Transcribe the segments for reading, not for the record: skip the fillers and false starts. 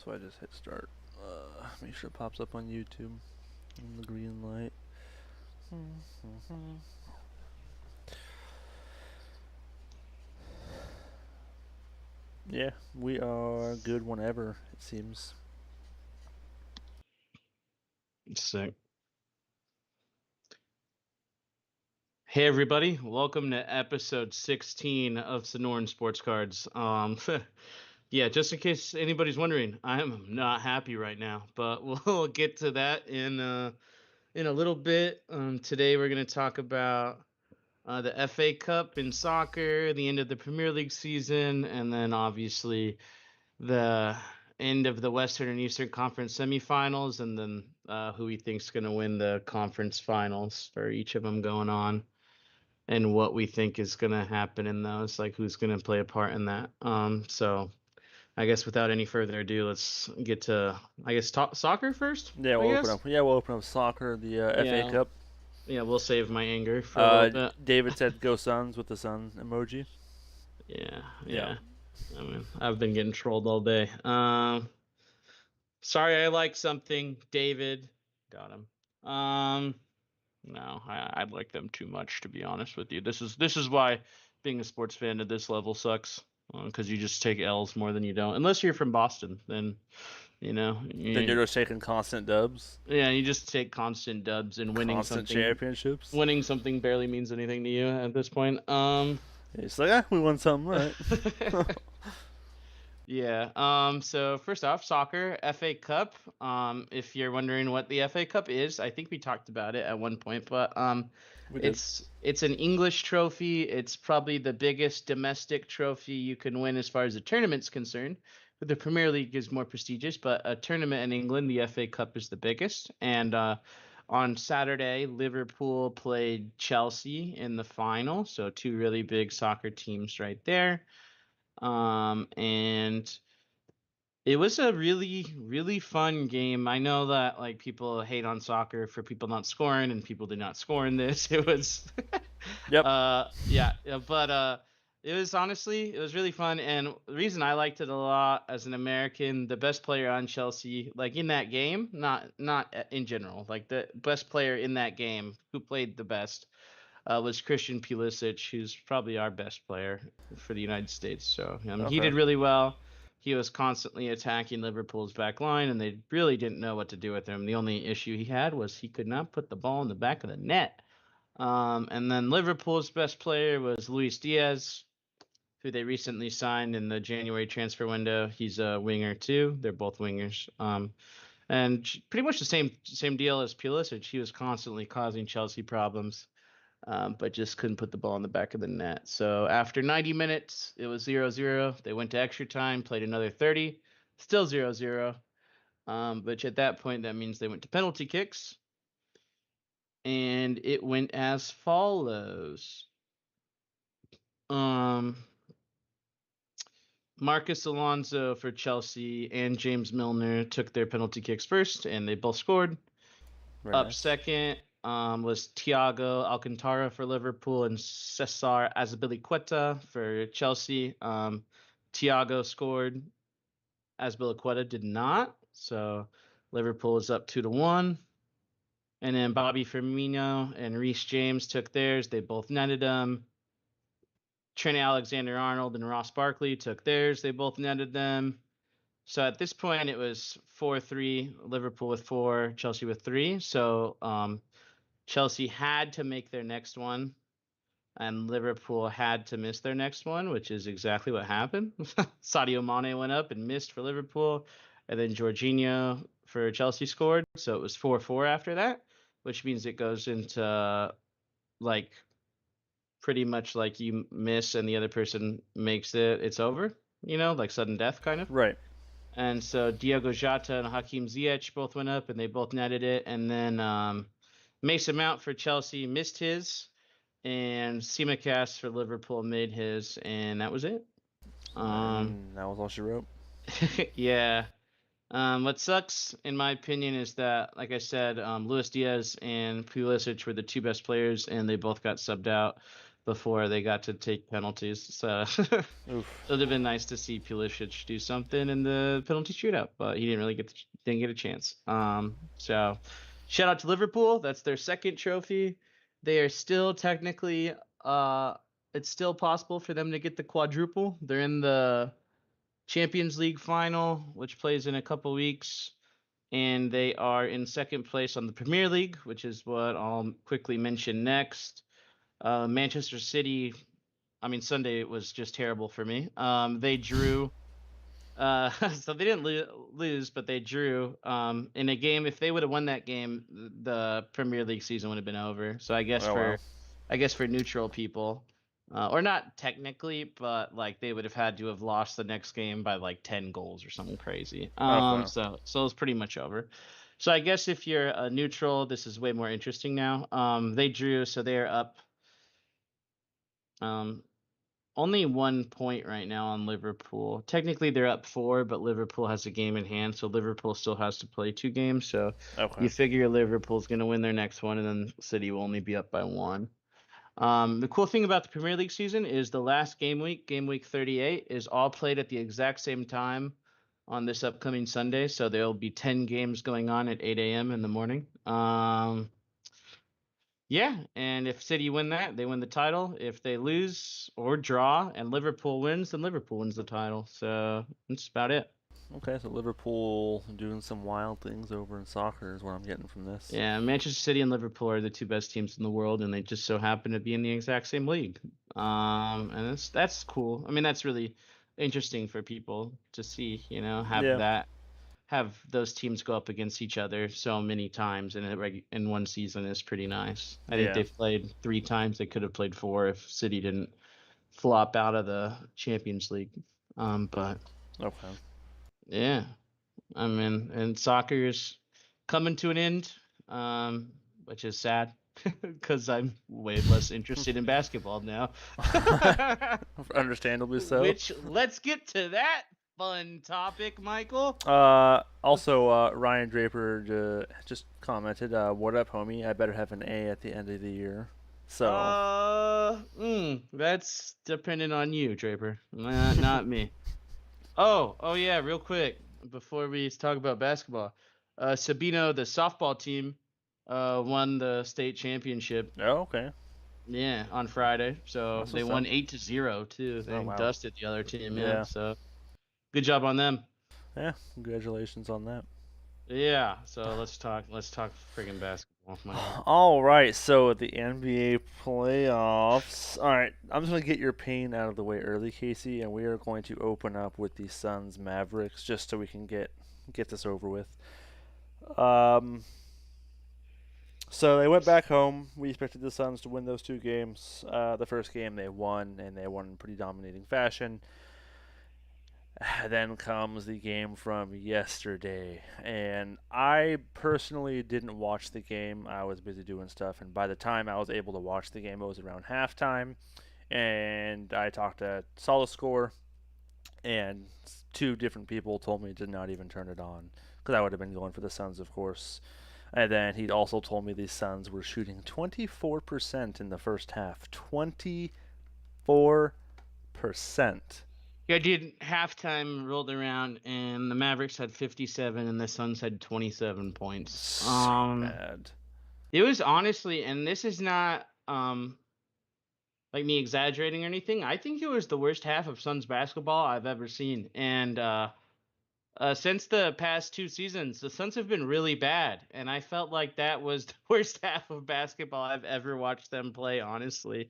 So I just hit start. Make sure it pops up on YouTube. In the green light. Yeah, we are good whenever, it seems. Sick. Hey everybody, welcome to episode 16 of SonoranSportsCards. Yeah, just in case anybody's wondering, I am not happy right now, but we'll get to that in a little bit. Today we're going to talk about the FA Cup in soccer, the end of the Premier League season, and then obviously the end of the Western and Eastern Conference semifinals, and then who we think's going to win the conference finals for each of them going on, and what we think is going to happen in those, like who's going to play a part in that. So I guess without any further ado, let's get to, I guess, talk soccer first. Yeah, I we'll open guess. up. Yeah, we'll open up soccer, the FA Yeah, Cup. yeah. We'll save my anger for a little bit. David said "Go Suns" with the sun emoji. Yeah, Yeah. yeah. I mean, I've been getting trolled all day. Sorry, I like something, David. Got him. No, I like them too much, to be honest with you. This is why being a sports fan at this level sucks, because you just take L's more than you don't. Unless you're from Boston, then Then you're just taking constant dubs, yeah, you just take constant dubs, and constant championships. winning something barely means anything to you at this point. It's like, we won something, right? Yeah. So first off, soccer FA Cup. If you're wondering what the FA Cup is, I think we talked about it at one point, but We did. it's an English trophy. It's probably the biggest domestic trophy you can win as far as the tournament's concerned. But the Premier League is more prestigious, but a tournament in England, the FA Cup is the biggest. And on Saturday, Liverpool played Chelsea in the final, so two really big soccer teams right there. And it was a really, really fun game. I know that like people hate on soccer for people not scoring, and people did not score in this. It was Yep. yeah, but it was honestly, it was really fun. And the reason I liked it a lot as an American, the best player on Chelsea, like in that game, not in general, like the best player in that game who played the best was Christian Pulisic, who's probably our best player for the United States. So he Okay. did really well. He was constantly attacking Liverpool's back line, and they really didn't know what to do with him. The only issue he had was he could not put the ball in the back of the net. And then Liverpool's best player was Luis Diaz, who they recently signed in the January transfer window. He's a winger too. They're both wingers. And pretty much the same deal as Pulisic. He was constantly causing Chelsea problems, but just couldn't put the ball in the back of the net. So after 90 minutes, it was 0-0. They went to extra time, played another 30, still 0-0. But at that point, that means they went to penalty kicks, and it went as follows. Um, Marcus Alonso for Chelsea and James Milner took their penalty kicks first, and they both scored. Very Up nice. second was Thiago Alcantara for Liverpool and Cesar Azpilicueta for Chelsea. Thiago scored. Azpilicueta did not. So Liverpool is up 2-1. And then Bobby Firmino and Reece James took theirs. They both netted them. Trent Alexander-Arnold and Ross Barkley took theirs. They both netted them. So at this point, it was 4-3. Liverpool with 4, Chelsea with 3. So Chelsea had to make their next one, and Liverpool had to miss their next one, which is exactly what happened. Sadio Mane went up and missed for Liverpool, and then Jorginho for Chelsea scored. So it was 4-4 after that, which means it goes into like pretty much like you miss and the other person makes it, it's over, like sudden death kind of. Right. And so Diogo Jota and Hakim Ziyech both went up, and they both netted it. And then Mason Mount for Chelsea missed his, and Tsimikas for Liverpool made his, and that was it. And that was all she wrote. Yeah. What sucks, in my opinion, is that, like I said, Luis Diaz and Pulisic were the two best players, and they both got subbed out. before they got to take penalties. So Oof. it would have been nice to see Pulisic do something in the penalty shootout, but he didn't really didn't get a chance. So shout out to Liverpool. That's their second trophy. They are still technically it's still possible for them to get the quadruple. They're in the Champions League final, which plays in a couple weeks, and they are in second place on the Premier League, which is what I'll quickly mention next. Manchester City, I mean, Sunday was just terrible for me. They drew. So they didn't lose, but they drew in a game. If they would have won that game, the Premier League season would have been over. So Oh wow. I guess for neutral people, or not technically, but like they would have had to have lost the next game by like 10 goals or something crazy. Okay. So it's pretty much over. So I guess if you're a neutral, this is way more interesting now. They drew, so they are up. Um, only 1 point right now on Liverpool. Technically, they're up 4, but Liverpool has a game in hand, so Liverpool still has to play 2 games. So Okay. you figure Liverpool's going to win their next one, and then City will only be up by 1. The cool thing about the Premier League season is the last game week 38, is all played at the exact same time on this upcoming Sunday. So there will be 10 games going on at 8 a.m. in the morning. Yeah, and if City win that, they win the title. If they lose or draw and Liverpool wins, then Liverpool wins the title. So that's about it. Okay, so Liverpool doing some wild things over in soccer is what I'm getting from this. Yeah, Manchester City and Liverpool are the 2 best teams in the world, and they just so happen to be in the exact same league. And that's cool. I mean, that's really interesting for people to see. Yeah. Have those teams go up against each other so many times in one season is pretty nice. I think Yeah. they've played 3 times. They could have played 4 if City didn't flop out of the Champions League. But Okay. yeah, I mean, and soccer's coming to an end, which is sad because I'm way less interested in basketball now. Understandably so. Which let's get to that fun topic, Michael. Also, Ryan Draper just commented, "What up, homie? I better have an A at the end of the year." So, That's dependent on you, Draper, not me. Oh yeah, real quick before we talk about basketball, Sabino, the softball team, won the state championship. oh, okay. Yeah, on Friday. So That's they what's won up. 8-0 too. Oh They wow. dusted the other team. Yeah. Yeah. So good job on them. Yeah. Congratulations on that. Yeah. So let's talk. Friggin' basketball, Michael. All right, so the NBA playoffs. All right, I'm just gonna get your pain out of the way early, Casey, and we are going to open up with the Suns Mavericks just so we can get this over with. Um, so they went back home. We expected the Suns to win those 2 games. The first game they won, and they won in pretty dominating fashion. Then comes the game from yesterday, and I personally didn't watch the game. I was busy doing stuff, and by the time I was able to watch the game, it was around halftime. And I talked to Solid Score, and 2 different people told me to not even turn it on because I would have been going for the Suns, of course. And then he also told me the Suns were shooting 24% in the first half. 24%. Yeah, dude. Halftime rolled around and the Mavericks had 57 and the Suns had 27 points. So bad. It was honestly, and this is not like me exaggerating or anything. I think it was the worst half of Suns basketball I've ever seen. And since the past 2 seasons, the Suns have been really bad, and I felt like that was the worst half of basketball I've ever watched them play. Honestly,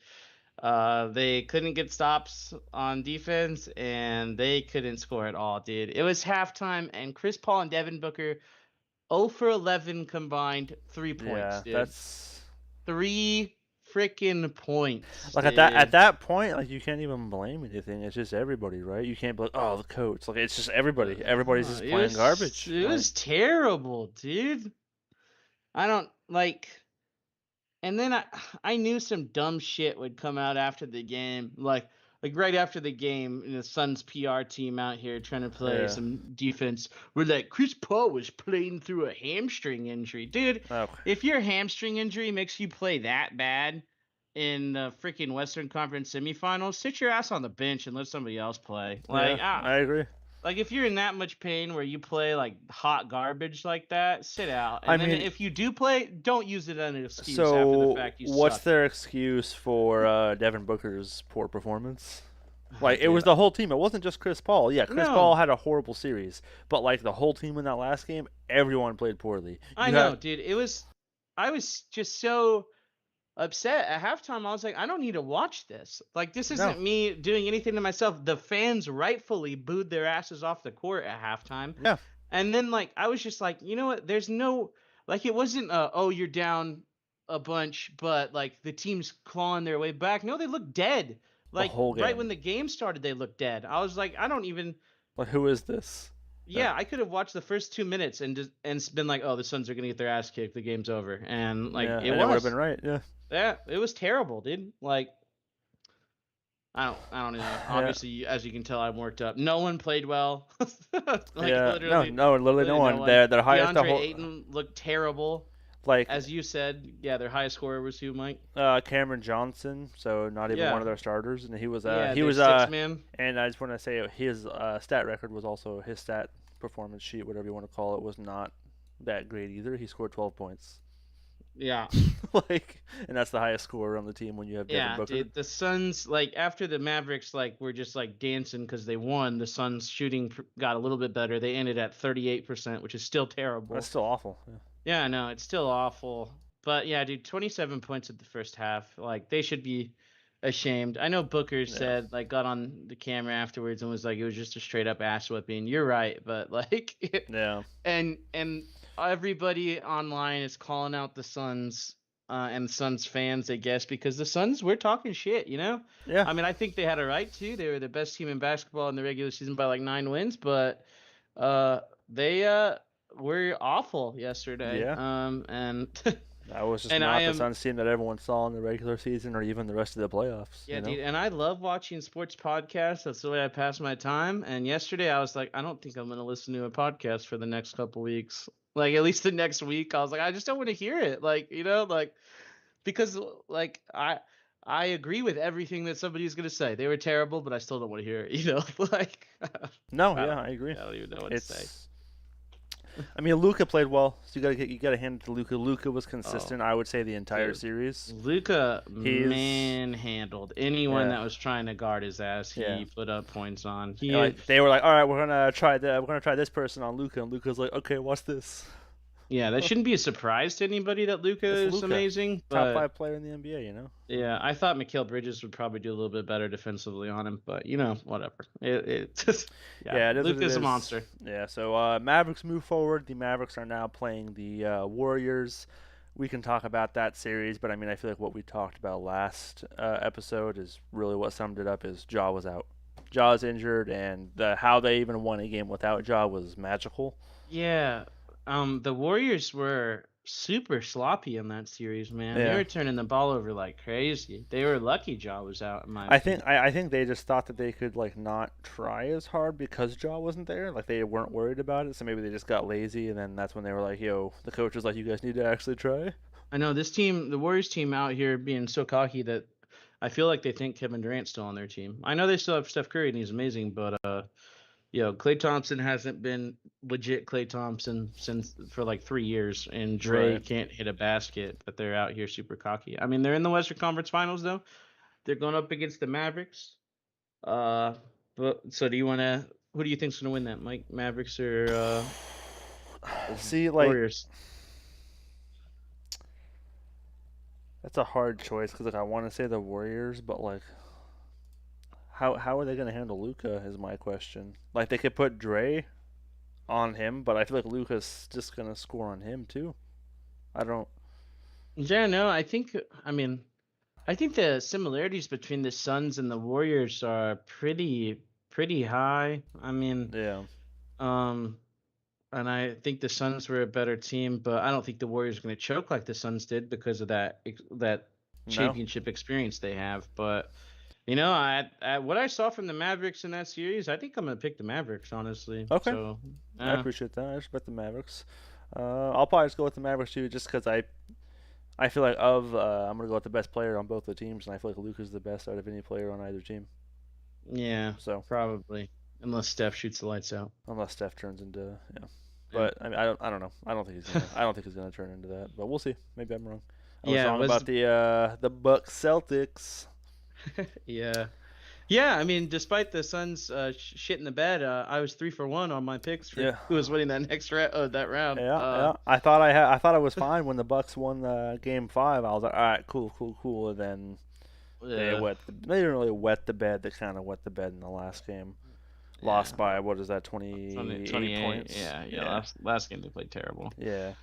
they couldn't get stops on defense, and they couldn't score at all, dude. It was halftime, and Chris Paul and Devin Booker 0 for 11 combined 3 points, Yeah, dude. that's 3 freaking points, like dude. at that point, like you can't even blame anything. It's just everybody, right? You can't be like, oh, the coach. Like it's just everybody. Everybody's just playing garbage. It was terrible, dude. I don't like. And then I knew some dumb shit would come out after the game, like right after the game, the Suns PR team out here trying to play some defense. Where like Chris Paul was playing through a hamstring injury, dude. Okay. If your hamstring injury makes you play that bad, in the freaking Western Conference semifinals, sit your ass on the bench and let somebody else play. Yeah, I agree. Like if you're in that much pain where you play like hot garbage like that, sit out. I And then mean, if you do play, don't use it as an excuse after the so fact you what's suck. their excuse for Devin Booker's poor performance? Like it was Dude, the whole team. It wasn't just Chris Paul. Yeah, Chris Paul no, had a horrible series, but like the whole team in that last game, everyone played poorly. I You had know, dude. I was just so upset at halftime. I was like, I don't need to watch this. Like, this no, isn't me doing anything to myself. The fans rightfully booed their asses off the court at halftime. yeah, And then, like, I was just like, you know what? There's no, like, it wasn't, oh, you're down a bunch, but, like, the team's clawing their way back. No, they looked dead. the Like, whole right when game. the game started, they looked dead. I was like, I don't even, Like who is this? yeah, I could have watched the first 2 minutes and just, and been like, oh, the Suns are going to get their ass kicked. The game's over. And, like, Yeah, it and it would have been was. right. Yeah, Yeah, it was terrible, dude. Like, I don't know. yeah, Obviously, as you can tell, I'm worked up. No one played well. Like yeah. No, literally, no, literally no literally no one. one. Their highest the DeAndre whole Ayton looked terrible, like as you said. Yeah, their highest scorer was who, Mike? Cameron Johnson, so not even one Yeah, of their starters, and yeah, he their was six man. and I just want to say his stat record was also his stat performance sheet, whatever you want to call it, was not that great either. He scored 12 points. Yeah, Like, and that's the highest scorer on the team when you have Devin yeah, Booker. dude. The Suns, like after the Mavericks, like were just like dancing because they won. The Suns shooting got a little bit better. They ended at 38%, which is still That's terrible. still awful. Yeah, no, it's still awful. But yeah, dude, 27 points at the first half. Like they should be ashamed. I know Booker Yeah, said like got on the camera afterwards and was like it was just a straight up ass whipping. You're right, but like yeah, and everybody online is calling out the Suns and Suns fans, I guess, because the Suns were talking shit, you know? yeah, I mean, I think they had a right to. They were the best team in basketball in the regular season by like 9 wins, but uh they were awful yesterday. yeah. And That was just and I not the am Suns team that everyone saw in the regular season or even the rest of the playoffs. yeah, dude, and I love watching sports podcasts. That's the way I pass my time. And yesterday I was like, I don't think I'm gonna listen to a podcast for the next couple weeks. Like at least the next week. I was like, I just don't want to hear it. Like, you know, like because like I agree with everything that somebody's gonna say. They were terrible, but I still don't want to hear it, you know? Like No, I yeah, don't I agree. I don't even know what to say. It's I mean, Luca played well, so you gotta hand it to Luca. Luca was Oh, consistent. I would say the entire dude. series. Luca He's manhandled anyone yeah, that was trying to guard his ass. yeah. He put up points on. And He like they were like, all right, we're gonna try this person on Luca, and Luca's like, okay, what's this? Yeah, that shouldn't be a surprise to anybody that Luca It's is Luca, amazing, top but 5 player in the NBA. You know. yeah, I thought Mikal Bridges would probably do a little bit better defensively on him, but you know, whatever. It yeah, Yeah, it is what it Luca's a is. monster. Yeah, so Mavericks move forward. The Mavericks are now playing the Warriors. We can talk about that series, but I mean, I feel like what we talked about last episode is really what summed it up. Is Ja was out, Ja's injured, and how they even won a game without Ja was magical. Yeah, the Warriors were super sloppy in that series, man. They Yeah, were turning the ball over like crazy. They were lucky Ja was out, in my opinion. I think they just thought that they could like not try as hard because Ja wasn't there. Like they weren't worried about it, so maybe they just got lazy, and then that's when they were like, "Yo," the coach was like, "You guys need to actually try." I know this team, the Warriors team out here being so cocky that I feel like they think Kevin Durant's still on their team. I know they still have Steph Curry and he's amazing, but Klay Thompson hasn't been legit Klay Thompson since for like 3 years, and Dre Right. can't hit a basket. But they're out here super cocky. I mean, they're in the Western Conference Finals though. They're going up against the Mavericks. Uh, but so do you want to? Who do you think's going to win that, Mike? Mavericks or See, like Warriors? that's a hard choice because like I want to say the Warriors, but like how are they gonna handle Luca is my question. Like they could put Dre on him, but I feel like Luca's just gonna score on him too. I don't. Yeah, no, I think. I mean, I think the similarities between the Suns and the Warriors are pretty high. I mean, Yeah. um, and I think the Suns were a better team, but I don't think the Warriors are going to choke like the Suns did because of that No. championship experience they have. But you know, what I saw from the Mavericks in that series, I think I'm going to pick the Mavericks honestly. Okay. So, I appreciate that. I respect the Mavericks. I'll probably just go with the Mavericks too, just because I feel like I'm gonna go with the best player on both the teams, and I feel like Luka's the best out of any player on either team. Yeah, So probably. Unless Steph shoots the lights out. unless Steph turns into yeah, Yeah. but I mean I don't know. I don't think he's gonna turn into that. But we'll see. Maybe I'm wrong. I was Yeah, wrong was about the Bucks Celtics. yeah. Yeah, I mean, despite the Suns shit in the bed, I was 3 for 1 on my picks for Yeah, who was winning that that round. yeah. I thought I was fine when the Bucks won Game 5. I was like, all right, cool. And then Yeah, they didn't really wet the bed. They kind of wet the bed in the last game. Lost yeah, by what is that, 28 28. points? Yeah. Yeah, Last game they played terrible. yeah.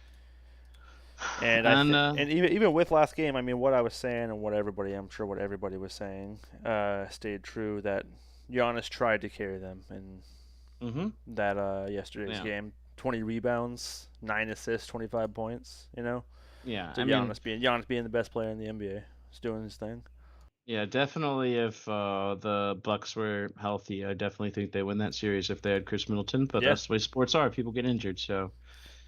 And I And think, and even with last game, I mean, what I was saying and I'm sure what everybody was saying, stayed true. That Giannis tried to carry them in mhm. that yesterday's Yeah. game. 20 rebounds, 9 assists, 25 points. You know, Yeah, so I mean, Giannis being the best player in the NBA, is doing his thing. yeah, definitely if the Bucks were healthy, I definitely think they win that series if they had Chris Middleton, but Yeah, that's the way sports are. People get injured, so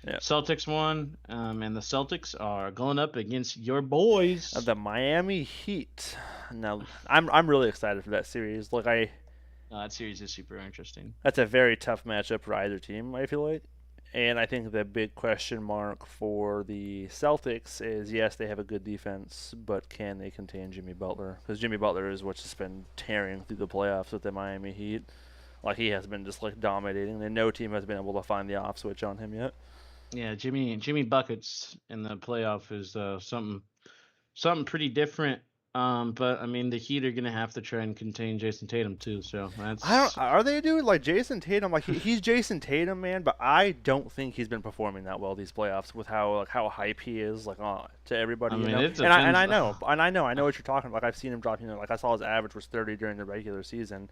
yeah. Celtics won, and the Celtics are going up against your boys. The Miami Heat. Now, I'm really excited for that series. Like That series is super interesting. that's a very tough matchup for either team. I feel like. And I think the big question mark for the Celtics is yes, they have a good defense, but can they contain Jimmy Butler? Because Jimmy Butler is what's just been tearing through the playoffs with the Miami Heat. Like he has been just like dominating, and no team has been able to find the off switch on him yet. Yeah, Jimmy buckets in the playoff is something pretty different. But I mean, the Heat are gonna have to try and contain Jason Tatum too. So I don't. that's Are they doing like Jason Tatum? Like he's Jason Tatum, man. But I don't think he's been performing that well these playoffs with how hype he is like to everybody, I you mean, know. it And depends. I know what you're talking about. Like I've seen him drop. You know, like I saw his average was 30 during the regular season,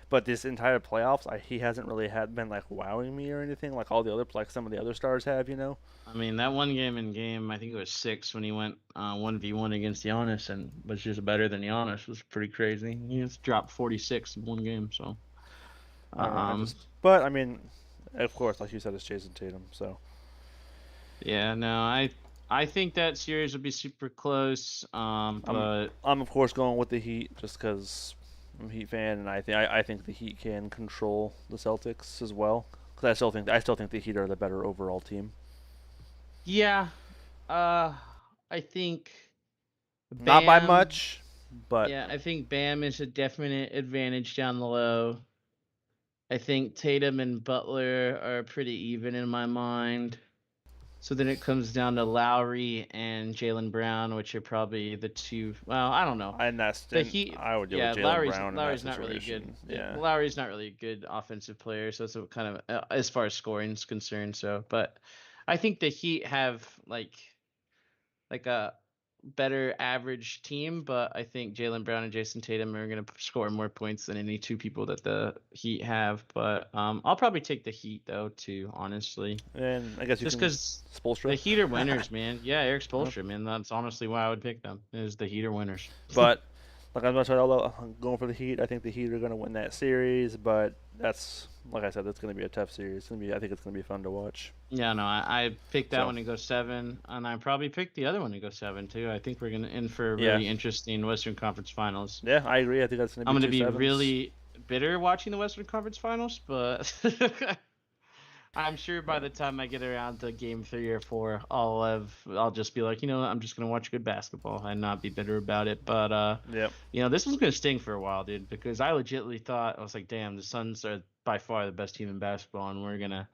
but this entire playoffs, he hasn't really had been like wowing me or anything like all the other like some of the other stars have, you know. I mean, that one game I think it was 6 when he went 1v1 against Giannis and was just better than Giannis was pretty crazy. He just dropped 46 in one game. So I don't know. um, But I mean, of course, like you said, it's Jason Tatum. So yeah, no, I think that series will be super close. I'm But I'm of course going with the Heat just because I'm a Heat fan, and I think the Heat can control the Celtics as well. Because I still think the Heat are the better overall team. yeah, uh, I think Not by Bam. much, but Yeah, I think Bam is a definite advantage down the low. I think Tatum and Butler are pretty even in my mind. So then it comes down to Lowry and Jalen Brown, which are probably the two. Well, I don't know. The and Heat, I would go with yeah, Jalen Brown in that Lowry's not really good. situation. Yeah, Lowry's not really a good offensive player, so it's a kind of as far as scoring is concerned. So, but I think the Heat have like a better average team, but I think Jalen Brown and Jason Tatum are going to score more points than any two people that the Heat have. But I'll probably take the Heat though, too, honestly, and I guess you just can because the Spolstra. Heat are winners, man. Yeah, Eric Spoelstra, man. That's honestly why I would pick them. Is the Heat are winners. But like I was I'm going for the Heat. I think the Heat are going to win that series, but that's like I said, that's going to be a tough series. I think it's going to be fun to watch. Yeah, no, I picked that So one to go 7, and I probably picked the other one to go 7 too. I think we're gonna in for a yeah, really interesting Western Conference Finals. yeah, I agree. I think that's going to I'm be gonna two be sevens. really bitter watching the Western Conference Finals, but I'm sure by Yeah, the time I get around to game 3 or 4, I'll just be like, I'm just gonna watch good basketball and not be bitter about it. But yep. this was gonna sting for a while, dude, because I legitimately thought I was like, damn, the Suns are by far the best team in basketball, and we're gonna.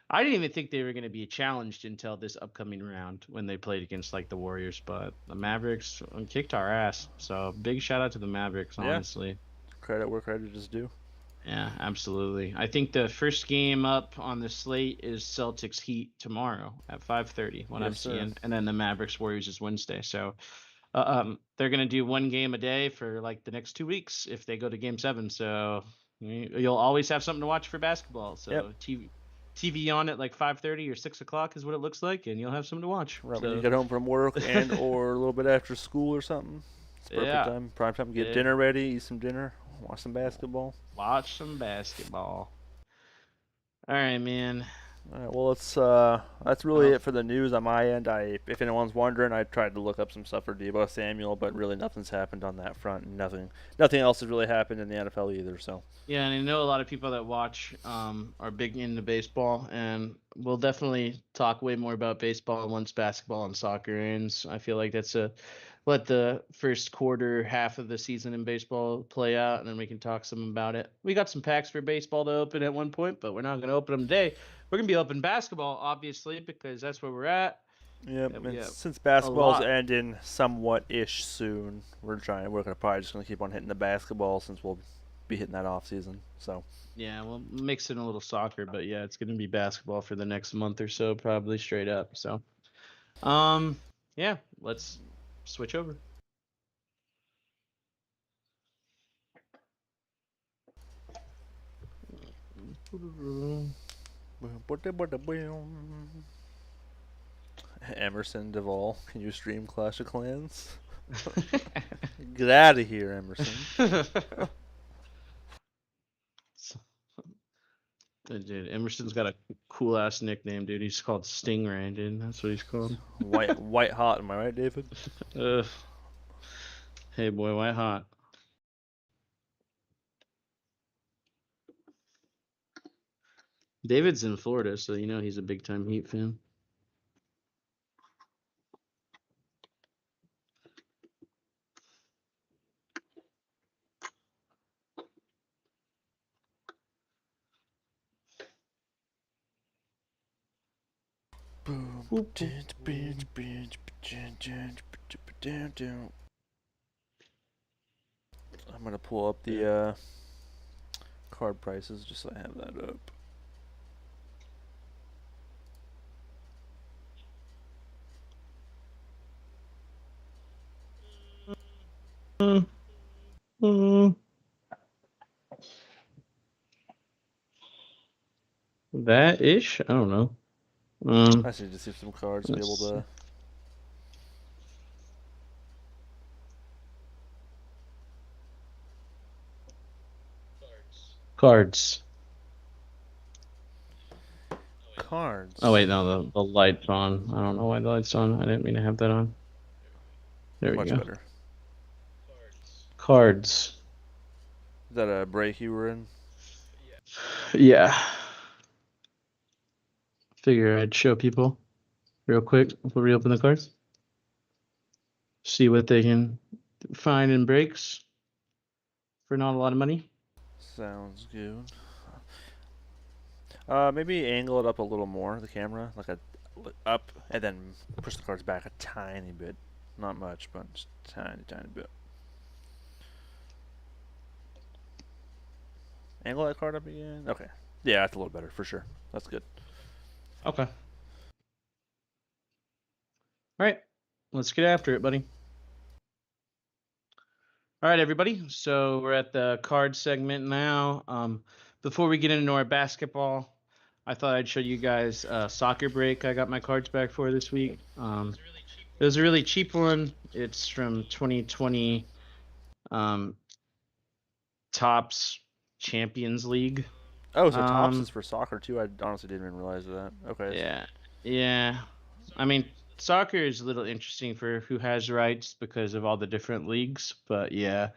I didn't even think they were gonna be challenged until this upcoming round when they played against like the Warriors, but the Mavericks kicked our ass. So big shout out to the Mavericks, Yeah, honestly. credit where credit is due. Yeah, absolutely. I think the first game up on the slate is Celtics Heat tomorrow at 5:30. What I'm Yes, sir. seeing, and then the Mavericks Warriors is Wednesday. So, they're gonna do one game a day for like the next 2 weeks if they go to Game 7. So you'll always have something to watch for basketball. Yep. So TV on at like 5:30 or 6 o'clock is what it looks like, and you'll have something to watch. Right when you So, get home from work and or a little bit after school or something, it's perfect yeah, time. Prime time. Get yeah, dinner ready, eat some dinner, watch some basketball. watch some basketball. All right, man. All right, well, that's really Well, it for the news on my end. If anyone's wondering, I tried to look up some stuff for Debo Samuel, but really nothing's happened on that front. And nothing else has really happened in the NFL either. So, yeah, and I know a lot of people that watch are big into baseball, and we'll definitely talk way more about baseball once basketball and soccer ends. I feel like that's a let the first quarter half of the season in baseball play out, and then we can talk some about it. We got some packs for baseball to open at one point, but we're not going to open them today. We're going to be open basketball, obviously, because that's where we're at. yep. And we And have since a basketball's lot. ending somewhat ish soon, we're gonna probably just gonna keep on hitting the basketball since we'll be hitting that off season. So, Yeah, we'll mix in a little soccer, but yeah, it's going to be basketball for the next month or so, probably straight up. So, um, yeah, let's switch over. Emerson Duvall, can you stream Clash of Clans? Get out of here, Emerson. Dude, Emerson's got a cool ass nickname, dude. He's called Stingray, dude. That's what he's called. White hot, am I right, David? uh, hey, boy, white hot. David's in Florida, so you know he's a big time Heat fan. Boom. Boop, boop, I'm gonna pull up yeah. the card prices just so I have that up. That ish? I don't know. I just need to see some cards to be able Let's see. to. Cards. Oh Cards. wait, no, the light's on. I don't know why the light's on. I didn't mean to have that on. There we Much go. better. Cards. Is that a break you were in? Yeah. Figure I'd show people real quick before we open the cards. See what they can find in breaks for not a lot of money. Sounds good. Maybe angle it up a little more, the camera, like a up, and then push the cards back a tiny bit. Not much, but just tiny, tiny bit. Angle that card up again. Okay. Yeah, that's a little better for sure. That's good. Okay. All right. Let's get after it, buddy. All right, everybody. So we're at the card segment now. Before we get into our basketball, I thought I'd show you guys a soccer break I got my cards back for this week. It was a really cheap one. It's from 2020 um, Tops Champions League. Oh, so Tops is Um, for soccer too. I honestly didn't even realize that. Okay. yeah, yeah. I mean, soccer is a little interesting for who has rights because of all the different leagues. But yeah,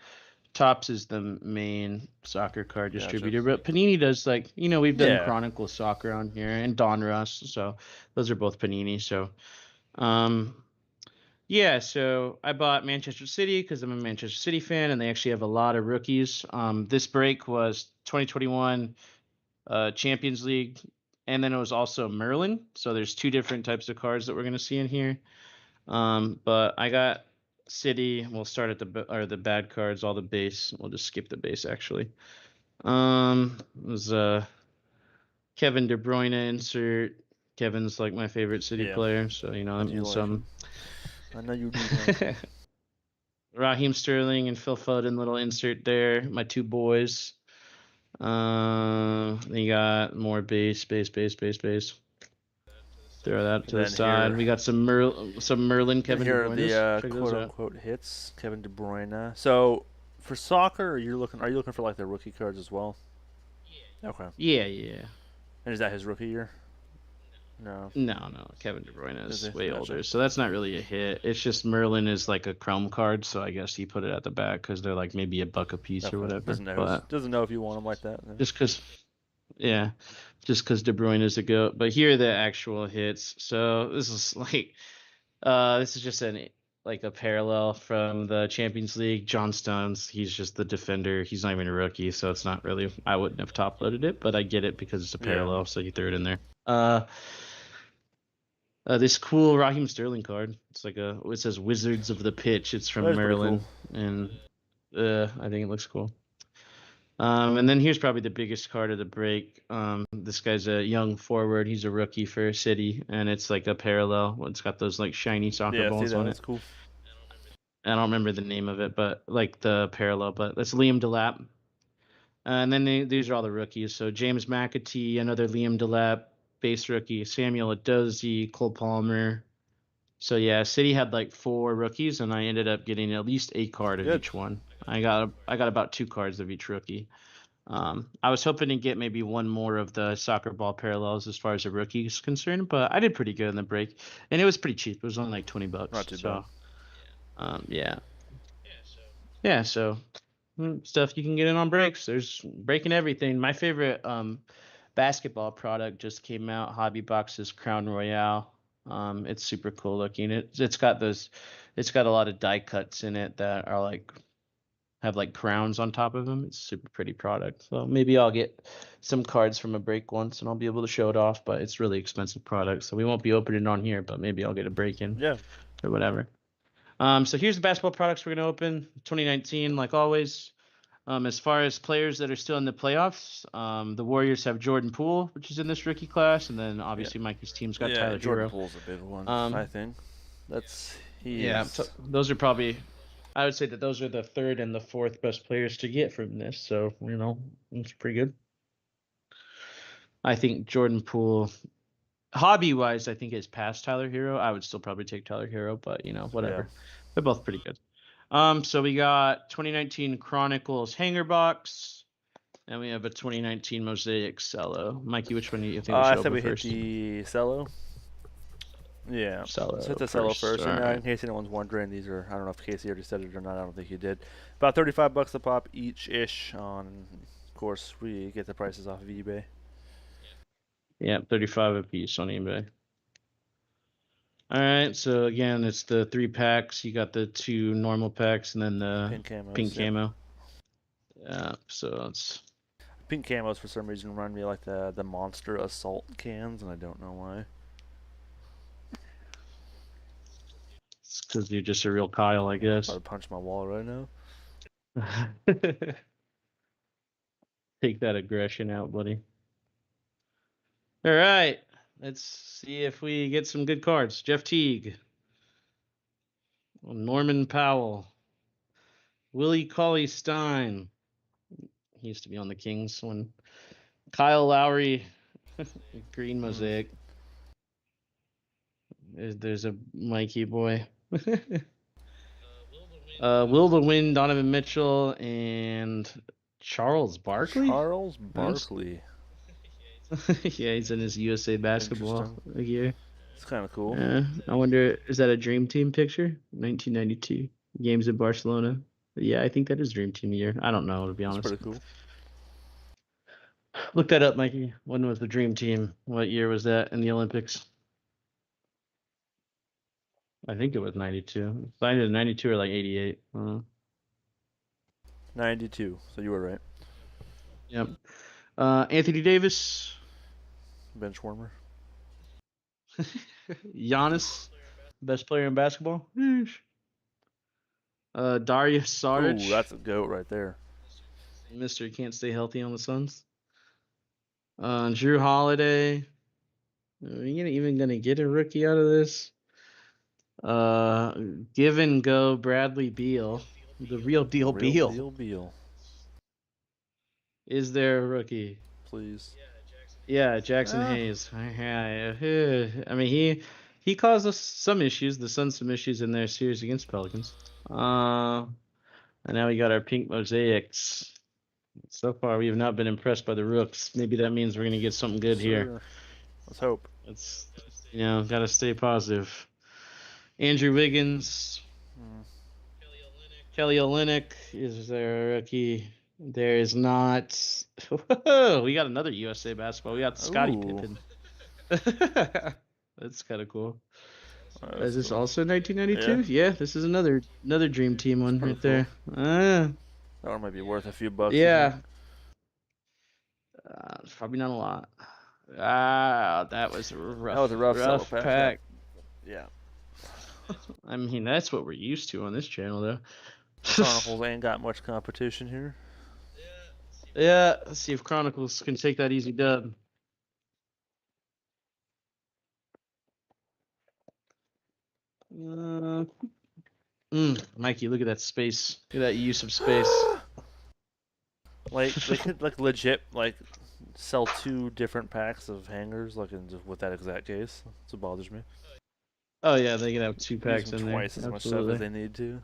Tops is the main soccer card Gotcha. distributor. But Panini does we've done Yeah. Chronicles Soccer on here and Donruss. So those are both Panini. So um, yeah, so I bought Manchester City because I'm a Manchester City fan, and they actually have a lot of rookies. This break was 2021 Champions League, and then it was also Merlin. So there's two different types of cards that we're gonna see in here. But I got City. We'll start at the bad cards, all the base. We'll just skip the base actually. It was Kevin De Bruyne insert. Kevin's like my favorite City Yeah. player, so I that do means like something. him. I know you do like him. Raheem Sterling and Phil Foden, little insert there. My two boys. Then you got more base, base, base, base, base. Throw that And to the then side. here, We got some Merlin and Kevin De here are the Bruyne's. Check those quote out. unquote hits. Kevin De Bruyne. So for soccer, are you looking for like the rookie cards as well? Okay. Yeah, yeah. And is that his rookie year? No. No. Kevin De Bruyne Is is he? way Gotcha. older, so that's not really a hit. It's just Merlin is like a Chrome card, so I guess he put it at the back because they're like maybe $1 a piece or Definitely whatever. But doesn't know if you want him like that. just because, yeah, just because De Bruyne is a goat. But here are the actual hits. So this is like, this is just an like a parallel from the Champions League. John Stones, he's just the defender. He's not even a rookie, so it's not really. I wouldn't have top loaded it, but I get it because it's a Yeah. parallel, so you threw it in there. Uh, this cool Raheem Sterling card. It's like it says Wizards of the Pitch. It's That from is pretty cool. Maryland, and I think it looks cool. And then here's probably the biggest card of the break. This guy's a young forward. He's a rookie for City, and it's like a parallel. It's got those like shiny soccer Yeah, see balls that? on it. That's cool. I don't remember the name of it, but like the parallel. But that's Liam Delap. And then these are all the rookies. So James McAtee, another Liam Delap, base rookie. Samuel Adozie, Cole Palmer. So yeah, City had like 4 rookies, and I ended up getting at least a card of Good. each one. I got about 2 cards of each rookie. I was hoping to get maybe one more of the soccer ball parallels as far as a rookie is concerned, but I did pretty good in the break, and it was pretty cheap. It was only like Not $20. too bad. So yeah, yeah. So stuff you can get in on breaks. There's breaking everything. My favorite basketball product just came out. Hobby Box's Crown Royale. It's super cool looking. It's got a lot of die cuts in it that are like have like crowns on top of them. It's a super pretty product. So maybe I'll get some cards from a break once and I'll be able to show it off. But it's really expensive product, so we won't be opening it on here. But maybe I'll get a break in Yeah. or whatever. So here's the basketball products we're gonna open. 2019, like always. As far as players that are still in the playoffs, the Warriors have Jordan Poole, which is in this rookie class, and then Yeah. obviously Mikey's team's got Yeah. Tyler Jordan Hero. Poole's a big one, I Um, think. That's he yeah, is. those are probably. I would say that those are the third and the fourth best players to get from this. So it's pretty good. I think Jordan Poole, hobby wise, I think is past Tyler Hero. I would still probably take Tyler Hero, but Yeah. whatever. They're both pretty good. So we got 2019 Chronicles Hanger Box, and we have a 2019 Mosaic Cello. Mikey, which one do you think we I should said open we hit first? the Cello. Yeah, let's hit Cello the Cello first. first. All And right. in case anyone's wondering, these are, I don't know if Casey already said it or not. I don't think he did. About $35 a pop each ish. On, of course, we get the prices off of eBay. Yeah, 35 a piece on eBay. All right, so again, it's the 3 packs. You got the 2 normal packs and then the Pink camos. pink Yep. camo. Yeah, so it's Pink camos for some reason remind me like the Monster Assault cans, and I don't know why. because you're just a real Kyle, I I'm guess. about to punch my wall right now. Take that aggression out, buddy. All right, let's see if we get some good cards. Jeff Teague, Norman Powell, Willie Cauley Stein. He used to be on the Kings when Kyle Lowry, green mosaic. There's a Mikey boy. Will the Win, Donovan Mitchell, and Charles Barkley. Charles Barkley. Yeah, he's in his USA basketball gear. It's kind of cool. I wonder, is that a Dream Team picture? 1992 games in Barcelona. Yeah, I think that is Dream Team year. I don't know, to be honest. It's pretty cool. Look that up, Mikey. When was the Dream Team? What year was that in the Olympics? I think it was 92. It's either 92 or like 88. 92. So you were right. Yep. Anthony Davis. Bench warmer. Giannis, best player in basketball. Darius Saric. Ooh, that's a goat right there. Mr. Can't stay healthy on the Suns. Drew Holiday. Are you even gonna get a rookie out of this? Give and go Bradley Beal. The real deal Beal. Real Beal. Is there a rookie? Please. Yeah, Jackson Hayes. I mean, he caused us some issues. The Suns some issues in their series against Pelicans. And now we got our pink mosaics. So far, we have not been impressed by the rooks. Maybe that means we're gonna get something good here. Let's hope. It's gotta stay positive. Andrew Wiggins, Mm. Kelly Olynyk is their rookie. There is not. Whoa, we got another USA basketball. We got Scottie Ooh, Pippen. That's kind of cool. Is that's this cool. also Yeah, 1992? Yeah, this is another Dream Team it's one pretty right cool. there. Ah, That one might be worth a few bucks, you think? yeah. Probably not a lot. Ah, that was a That was a rough cello rough pack. pack. Yeah. I mean, that's what we're used to on this channel, though. Chronicles ain't got much competition here. Yeah, let's see if Chronicles can take that easy dub. Uh, Mikey, look at that space. Look at that use of space. Like they could like legit like sell 2 different packs of hangers like with that exact case. That's what bothers me. Oh yeah, they can have 2 Using packs in there. twice as much stuff as Absolutely. they need to.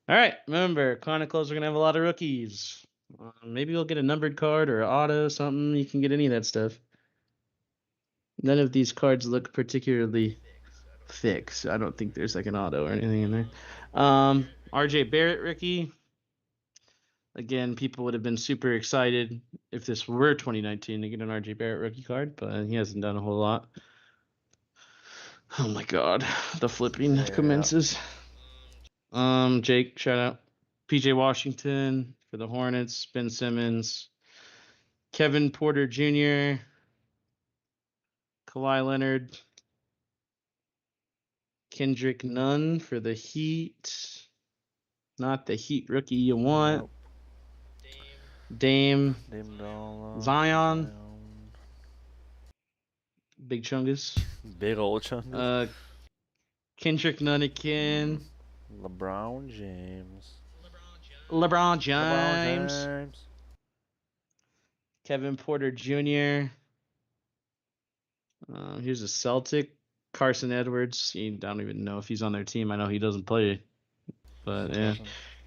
All right, remember, Chronicles are gonna have a lot of rookies. Maybe we'll get a numbered card or auto, something. You can get any of that stuff. None of these cards look particularly thick, so I don't think there's like an auto or anything in there. RJ Barrett rookie. Again, people would have been super excited if this were 2019 to get an RJ Barrett rookie card, but he hasn't done a whole lot. Oh my god, the flipping Yeah. commences. Jake, shout out. PJ Washington for the Hornets, Ben Simmons, Kevin Porter Jr., Kawhi Leonard, Kendrick Nunn for the Heat. Not the Heat rookie you want. Nope. Dame, Dame Dollar. Zion, Zion. Big Chungus. Big old chungus. Kendrick Nunn again. LeBron James. LeBron LeBron James. James. Kevin Porter Jr. Here's a Celtic. Carson Edwards. I don't even know if he's on their team. I know he doesn't play. But yeah.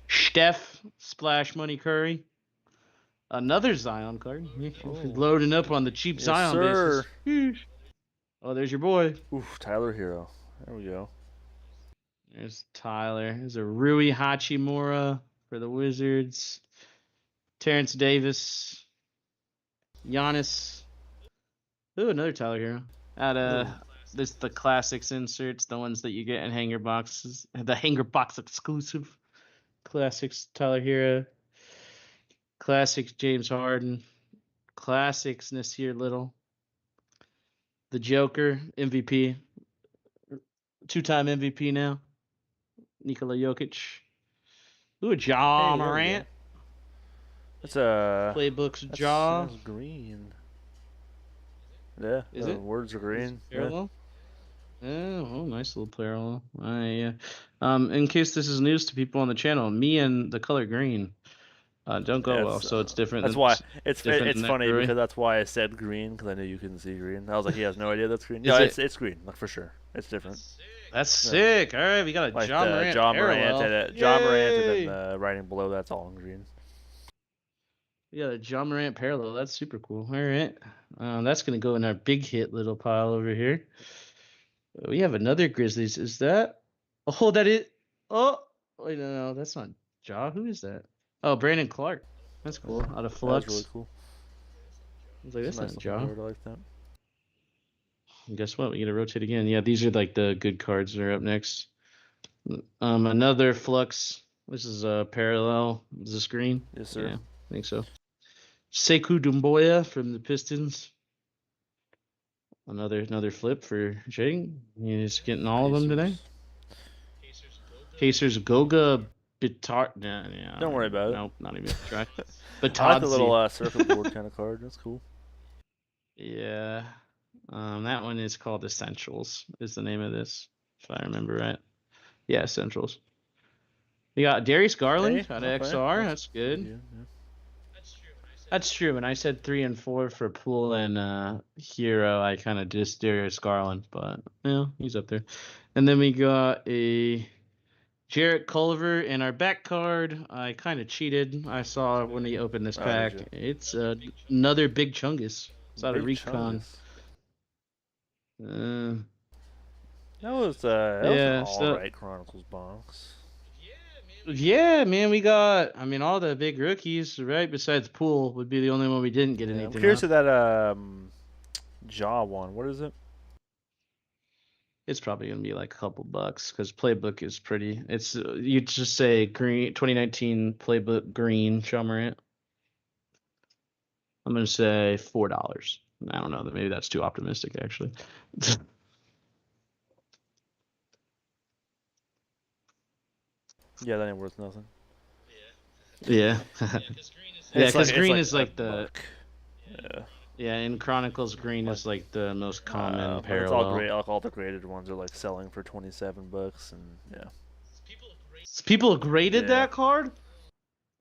Steph. Splash Money Curry. Another Zion card. Oh. Loading up on the cheap Yes, Zion sir. bases. Oh, there's your boy. Oof, Tyler Hero. There we go. There's Tyler. There's a Rui Hachimura for the Wizards. Terrence Davis. Giannis. Ooh, another Tyler Hero. This the classics inserts, the ones that you get in hanger boxes, the hanger box exclusive. Classics Tyler Hero. Classics James Harden. Classics Nasir Little. The Joker MVP. 2-time MVP now. Nikola Jokic. Ooh, Ja Hey, there we go. Morant. That's Playbooks Ja. that's green. Yeah, Is the it? words are green. Yeah. Parallel? Oh, nice little parallel. Yeah. In case this is news to people on the channel, me and the color green don't go well, so it's different That's than why it's that funny Rui. because that's why I said green because I knew you couldn't see green. I was like, he has no idea that's green. Is Yeah, it? it's green, like for sure. It's different. That's Yeah. sick. All right, we got a Like Ja the Morant John Morant parallel. and John Morant and then Yay! the writing below that's all in green. We got a Ja Morant parallel. That's super cool. All right, that's gonna go in our big hit little pile over here. We have another Grizzlies. Is that? Oh, that is. Oh, wait, no, that's not Ja. Who is that? Oh, Brandon Clark. That's cool. Out of That was really Flux. cool. I was like, It's a that's nice not looking Ja. card. I like that. And guess what? We get to rotate again. Yeah, these are like the good cards that are up next. Another Flux. This is a parallel. Is this green? Yes, sir. Yeah, I think so. Sekou Doumbouya from the Pistons. Another flip for Jake. He's getting all of them today. Pacers Goga Bitar. Nah, yeah, Don't worry about it. Nope, not even try. I like the little Batadzi. circuit board kind of card. That's cool. Yeah. That one is called Essentials. Is the name of this, if I remember right. Yeah, Essentials. We got Darius Garland Hey, out of okay. XR. That's good. Yeah. That's true. When I said 3 and 4 for Poole and Hero, I kind of dissed Darius Garland, but yeah, he's up there. And then we got a Jarrett Culver in our back card. I kind of cheated. I saw when he opened this Oh, did pack. you? It's another big chungus. It's out of Big Recon. Chungus. Uh, That was an yeah, all so right Chronicles box. yeah, man, we got. I mean, all the big rookies, right? Besides Poole, would be the only one we didn't get Yeah, I'm anything curious of. of that Jaw one. What is it? It's probably gonna be like a couple bucks because playbook is pretty. It's you just say green 2019 playbook green Shummerant. I'm gonna say $4. I don't know. Maybe that's too optimistic, actually. Yeah, that ain't worth nothing. Yeah, yeah, because It's green like is a like the buck. Yeah. yeah in Chronicles green Like is like the most common but it's all parallel. great. Like all the graded ones are like selling for $27, and yeah, People graded yeah. that card.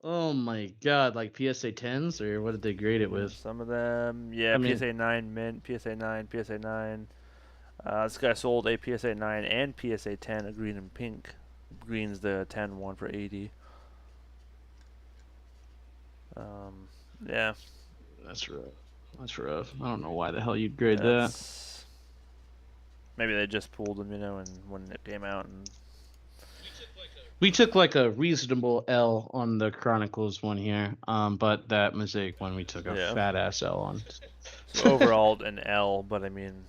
Oh my god, like PSA 10s or what did they grade it with? Some of them, yeah. I mean, PSA 9 mint, PSA 9, PSA 9. This guy sold a PSA 9 and PSA 10, a green and pink. Green's the 10 one for 80. Um, yeah, that's rough. That's rough. I don't know why the hell you'd grade that. that's maybe they just pulled them, and when it came out, and We took like a reasonable L on the Chronicles one here, but that Mosaic one we took a yeah. fat ass L on. So overall an L, but I mean,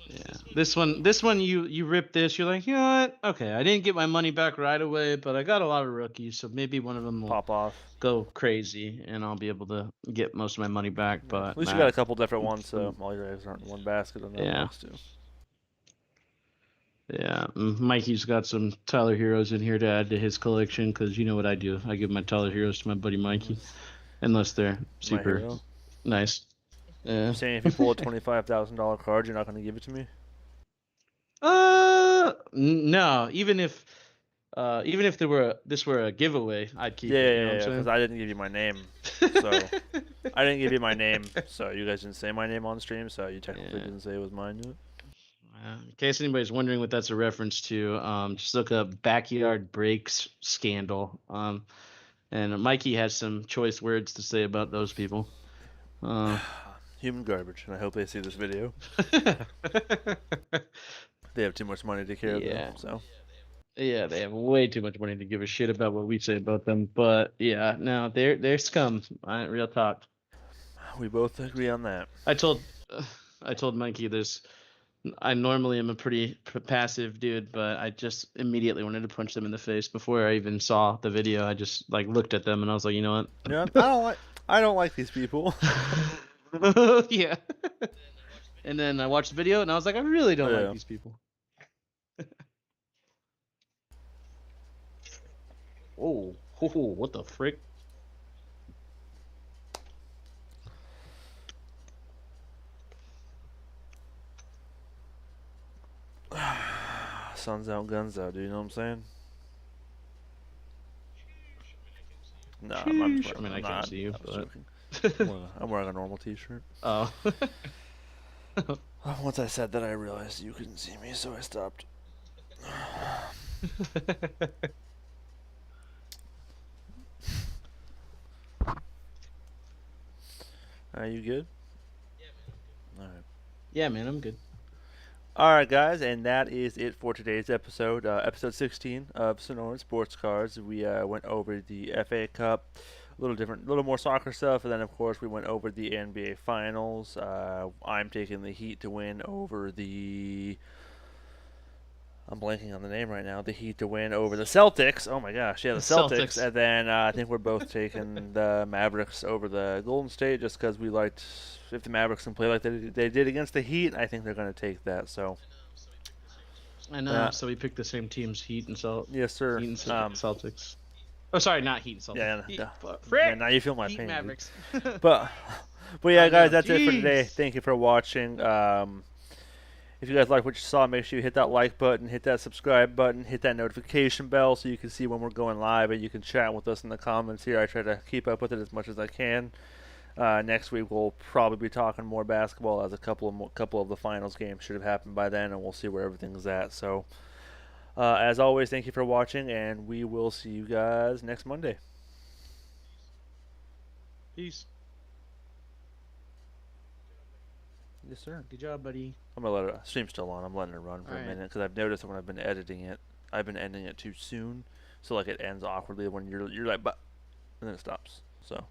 Yeah, this one, you rip this. You're like, you know what? Okay, I didn't get my money back right away, but I got a lot of rookies, so maybe one of them will pop off. go crazy, and I'll be able to get most of my money back. Yeah. But At least you got a that, couple different ones, so all your eggs aren't in one basket on that yeah, box too. yeah. Mikey's got some Tyler Heroes in here to add to his collection because you know what I do. I give my Tyler Heroes to my buddy Mikey, unless they're My super hero. nice. You're Yeah. saying if you pull a $25,000 card, you're not going to give it to me? No. Even if this were a giveaway, I'd keep Yeah, it. You know yeah, what I'm yeah. Because saying? I didn't give you my name, so I didn't give you my name, so you guys didn't say my name on stream, so you technically Yeah. didn't say it was mine yet. In case anybody's wondering what that's a reference to, just look up backyard breaks scandal. And Mikey has some choice words to say about those people. Human garbage, and I hope they see this video. They have too much money to care though, Yeah. so Yeah, they have way too much money to give a shit about what we say about them. But yeah, no, they're scum. Real talk. we both agree on that. I told I told Mikey this. I normally am a pretty passive dude, but I just immediately wanted to punch them in the face before I even saw the video. I just like looked at them and I was like, you know Yeah, what? I don't like these people. Yeah. And then I watched the video and I was like, I really don't like Yeah. these people. Oh, what the frick? Sun's out, guns out, dude. You know what I'm saying? No, I'm just Sheesh. I wearing. mean, I I'm can't not. see you, I'm just but joking. I'm wearing a normal T-shirt. oh. Once I said that, I realized you couldn't see me, so I stopped. Are you good? All right. Yeah, man, I'm good. All right, guys, and that is it for today's episode, episode 16 of Sonoran Sports Cards. We went over the FA Cup, a little different, a little more soccer stuff, and then of course we went over the NBA Finals. I'm taking the Heat to win over the. I'm blanking on the name right now. The Heat to win over the Celtics. Oh my gosh, yeah, the Celtics. Celtics. And then I think we're both taking the Mavericks over the Golden State just because we liked. If the Mavericks can play like they did against the Heat, I think they're going to take that. So. I know. So we picked the same teams, Heat and Yes, sir. Heat and Celtics. Oh, sorry, not Heat and Celtics. Yeah, Heat, yeah. Now you feel my Heat pain, Mavericks. but yeah, I guys, know, that's it for today. jeez. Thank you for watching. If you guys like what you saw, make sure you hit that like button, hit that subscribe button, hit that notification bell so you can see when we're going live, and you can chat with us in the comments here. I try to keep up with it as much as I can. Next week we'll probably be talking more basketball, as a couple of the finals games should have happened by then, and we'll see where everything's at. So As always, thank you for watching, and we will see you guys next Monday. Peace. Yes, sir. Good job, buddy. I'm gonna let it stream still on. I'm letting it run All for a right. minute because I've noticed that when I've been editing it, I've been ending it too soon, so like it ends awkwardly when you're like, but, and then it stops. So.